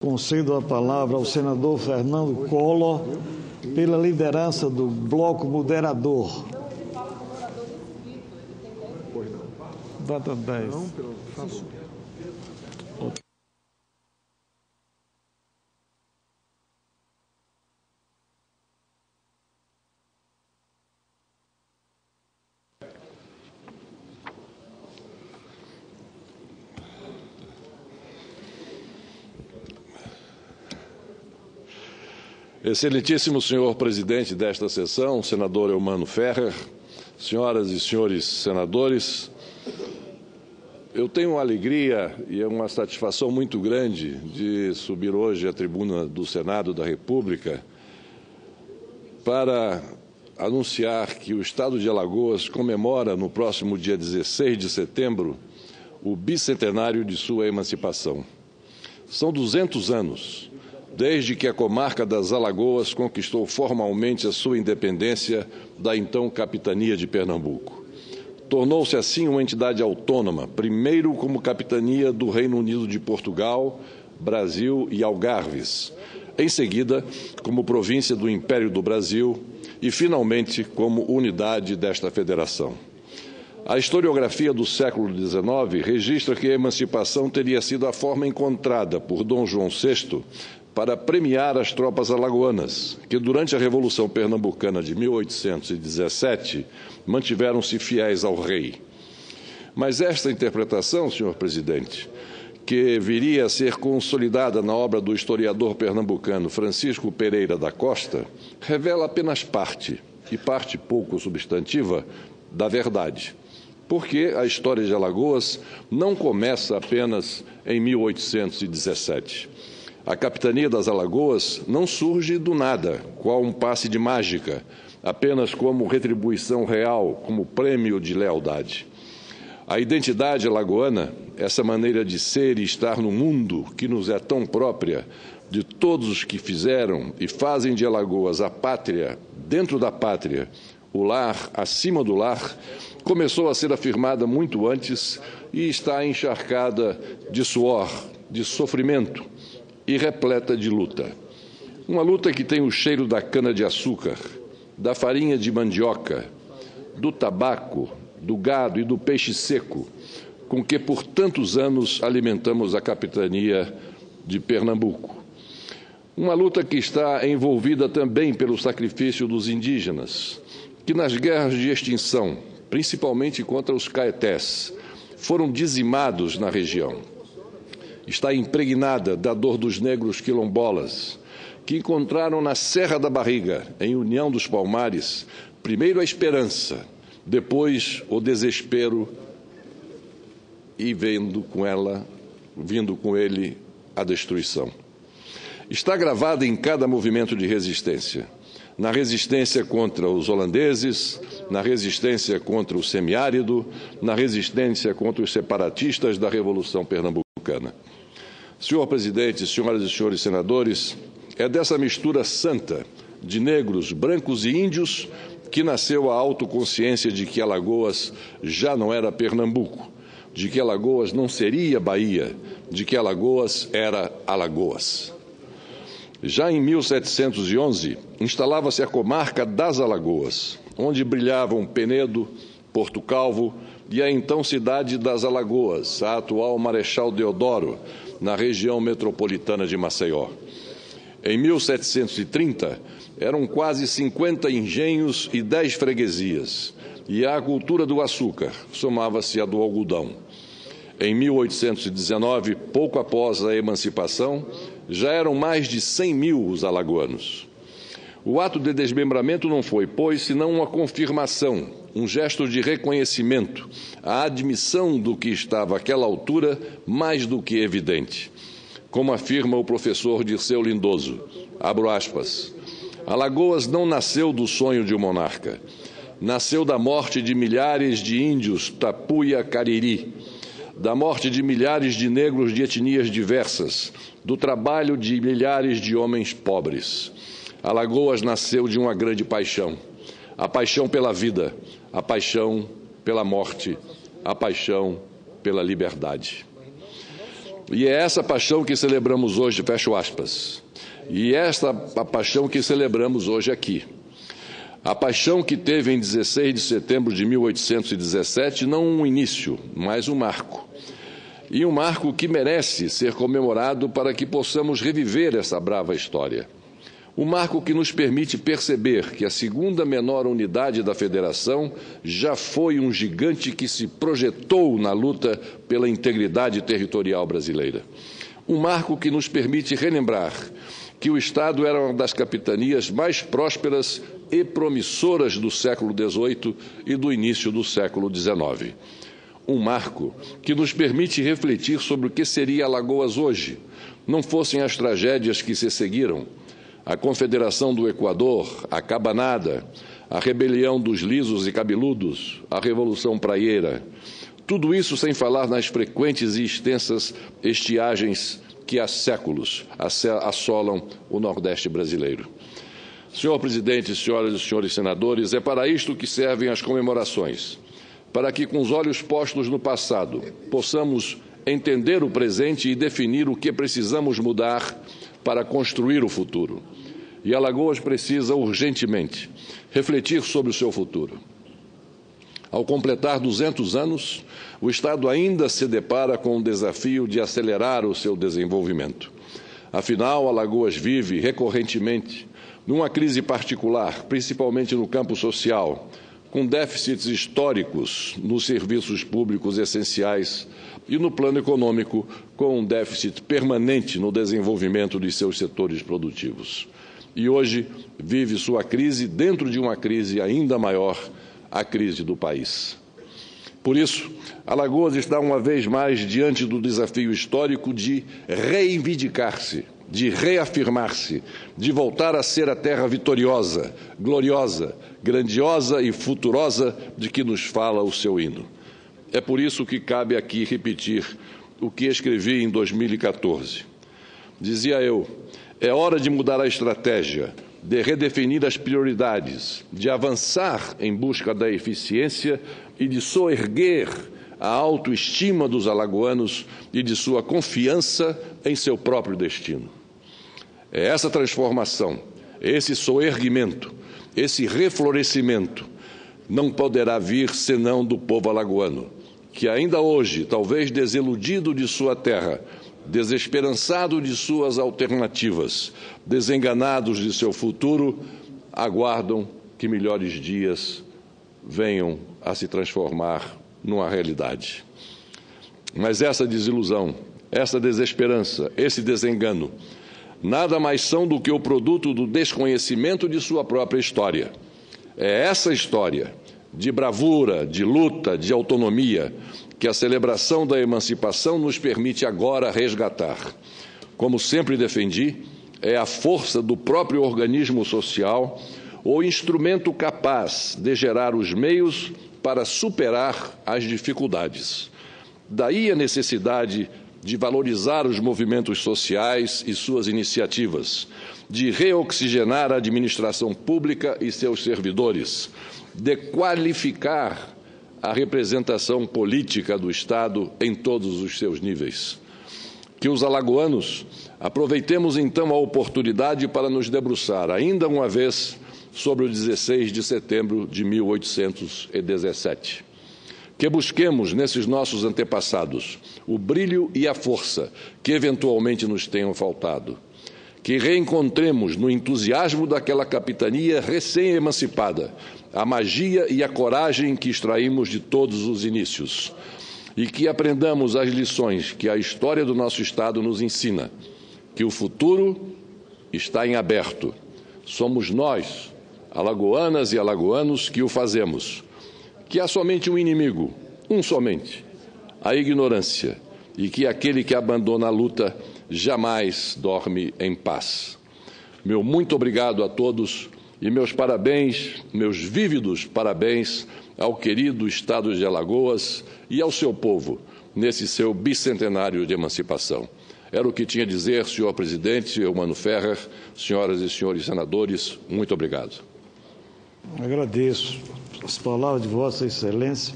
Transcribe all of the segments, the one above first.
Concedo a palavra ao senador Fernando Collor, pela liderança do Bloco Moderador. Data 10. Não, pelo favor. Excelentíssimo senhor presidente desta sessão, senador Eumano Ferrer, senhoras e senhores senadores, eu tenho uma alegria e uma satisfação muito grande de subir hoje à tribuna do Senado da República para anunciar que o Estado de Alagoas comemora no próximo dia 16 de setembro o bicentenário de sua emancipação. São 200 anos desde que a comarca das Alagoas conquistou formalmente a sua independência da então capitania de Pernambuco. Tornou-se assim uma entidade autônoma, primeiro como capitania do Reino Unido de Portugal, Brasil e Algarves, em seguida como província do Império do Brasil e, finalmente, como unidade desta federação. A historiografia do século XIX registra que a emancipação teria sido a forma encontrada por Dom João VI para premiar as tropas alagoanas, que durante a Revolução Pernambucana de 1817 mantiveram-se fiéis ao rei. Mas esta interpretação, senhor presidente, que viria a ser consolidada na obra do historiador pernambucano Francisco Pereira da Costa, revela apenas parte, e parte pouco substantiva, da verdade. Porque a história de Alagoas não começa apenas em 1817. A capitania das Alagoas não surge do nada, qual um passe de mágica, apenas como retribuição real, como prêmio de lealdade. A identidade alagoana, essa maneira de ser e estar no mundo que nos é tão própria, de todos os que fizeram e fazem de Alagoas a pátria, dentro da pátria, o lar acima do lar, começou a ser afirmada muito antes e está encharcada de suor, de sofrimento e repleta de luta. Uma luta que tem o cheiro da cana-de-açúcar, da farinha de mandioca, do tabaco, do gado e do peixe seco, com que por tantos anos alimentamos a capitania de Pernambuco. Uma luta que está envolvida também pelo sacrifício dos indígenas, que nas guerras de extinção, principalmente contra os caetés, foram dizimados na região. Está impregnada da dor dos negros quilombolas, que encontraram na Serra da Barriga, em União dos Palmares, primeiro a esperança, depois o desespero e vindo com ele a destruição. Está gravada em cada movimento de resistência, na resistência contra os holandeses, na resistência contra o semiárido, na resistência contra os separatistas da Revolução Pernambucana. Senhor presidente, senhoras e senhores senadores, é dessa mistura santa de negros, brancos e índios que nasceu a autoconsciência de que Alagoas já não era Pernambuco, de que Alagoas não seria Bahia, de que Alagoas era Alagoas. Já em 1711, instalava-se a comarca das Alagoas, onde brilhavam Penedo, Porto Calvo e a então cidade das Alagoas, a atual Marechal Deodoro, na região metropolitana de Maceió. Em 1730, eram quase 50 engenhos e 10 freguesias, e a cultura do açúcar somava-se à do algodão. Em 1819, pouco após a emancipação, já eram mais de 100 mil os alagoanos. O ato de desmembramento não foi, pois, senão uma confirmação, um gesto de reconhecimento, a admissão do que estava àquela altura mais do que evidente. Como afirma o professor Dirceu Lindoso, abro aspas, Alagoas não nasceu do sonho de um monarca, nasceu da morte de milhares de índios Tapuia Cariri, da morte de milhares de negros de etnias diversas, do trabalho de milhares de homens pobres. Alagoas nasceu de uma grande paixão, a paixão pela vida, a paixão pela morte, a paixão pela liberdade. E é essa paixão que celebramos hoje, fecho aspas. E esta a paixão que celebramos hoje aqui. A paixão que teve em 16 de setembro de 1817, não um início, mas um marco. E um marco que merece ser comemorado para que possamos reviver essa brava história. Um marco que nos permite perceber que a segunda menor unidade da Federação já foi um gigante que se projetou na luta pela integridade territorial brasileira. Um marco que nos permite relembrar que o Estado era uma das capitanias mais prósperas e promissoras do século XVIII e do início do século XIX. Um marco que nos permite refletir sobre o que seria Alagoas hoje, não fossem as tragédias que se seguiram, a Confederação do Equador, a Cabanada, a rebelião dos lisos e cabeludos, a Revolução Praieira. Tudo isso sem falar nas frequentes e extensas estiagens que há séculos assolam o Nordeste brasileiro. Senhor Presidente, senhoras e senhores senadores, é para isto que servem as comemorações, para que, com os olhos postos no passado, possamos entender o presente e definir o que precisamos mudar para construir o futuro. E Alagoas precisa urgentemente refletir sobre o seu futuro. Ao completar 200 anos, o Estado ainda se depara com o desafio de acelerar o seu desenvolvimento. Afinal, Alagoas vive recorrentemente numa crise particular, principalmente no campo social, com déficits históricos nos serviços públicos essenciais e no plano econômico, com um déficit permanente no desenvolvimento de seus setores produtivos. E hoje vive sua crise dentro de uma crise ainda maior, a crise do país. Por isso, Alagoas está uma vez mais diante do desafio histórico de reivindicar-se, de reafirmar-se, de voltar a ser a terra vitoriosa, gloriosa, grandiosa e futurosa de que nos fala o seu hino. É por isso que cabe aqui repetir o que escrevi em 2014. Dizia eu, é hora de mudar a estratégia, de redefinir as prioridades, de avançar em busca da eficiência e de soerguer a autoestima dos alagoanos e de sua confiança em seu próprio destino. É essa transformação, esse soerguimento, esse reflorescimento não poderá vir senão do povo alagoano, que ainda hoje, talvez desiludido de sua terra, desesperançado de suas alternativas, desenganados de seu futuro, aguardam que melhores dias venham a se transformar numa realidade. Mas essa desilusão, essa desesperança, esse desengano, nada mais são do que o produto do desconhecimento de sua própria história. É essa história de bravura, de luta, de autonomia, que a celebração da emancipação nos permite agora resgatar. Como sempre defendi, é a força do próprio organismo social o instrumento capaz de gerar os meios para superar as dificuldades. Daí a necessidade de valorizar os movimentos sociais e suas iniciativas, de reoxigenar a administração pública e seus servidores, de qualificar a representação política do Estado em todos os seus níveis. Que os alagoanos aproveitemos então a oportunidade para nos debruçar ainda uma vez sobre o 16 de setembro de 1817. Que busquemos nesses nossos antepassados o brilho e a força que eventualmente nos tenham faltado. Que reencontremos no entusiasmo daquela capitania recém-emancipada a magia e a coragem que extraímos de todos os inícios. E que aprendamos as lições que a história do nosso Estado nos ensina, que o futuro está em aberto. Somos nós, alagoanas e alagoanos, que o fazemos. Que há somente um inimigo, um somente, a ignorância, e que aquele que abandona a luta jamais dorme em paz. Meu muito obrigado a todos e meus parabéns, meus vívidos parabéns ao querido Estado de Alagoas e ao seu povo nesse seu bicentenário de emancipação. Era o que tinha a dizer, senhor presidente Eumano Ferrer, senhoras e senhores senadores, muito obrigado. Agradeço as palavras de Vossa Excelência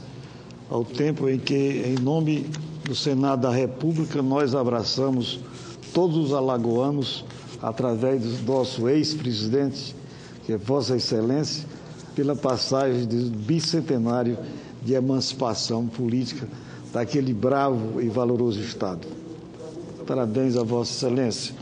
ao tempo em que, em nome do Senado da República, nós abraçamos todos os alagoanos, através do nosso ex-presidente, que é Vossa Excelência, pela passagem do bicentenário de emancipação política daquele bravo e valoroso Estado. Parabéns a Vossa Excelência.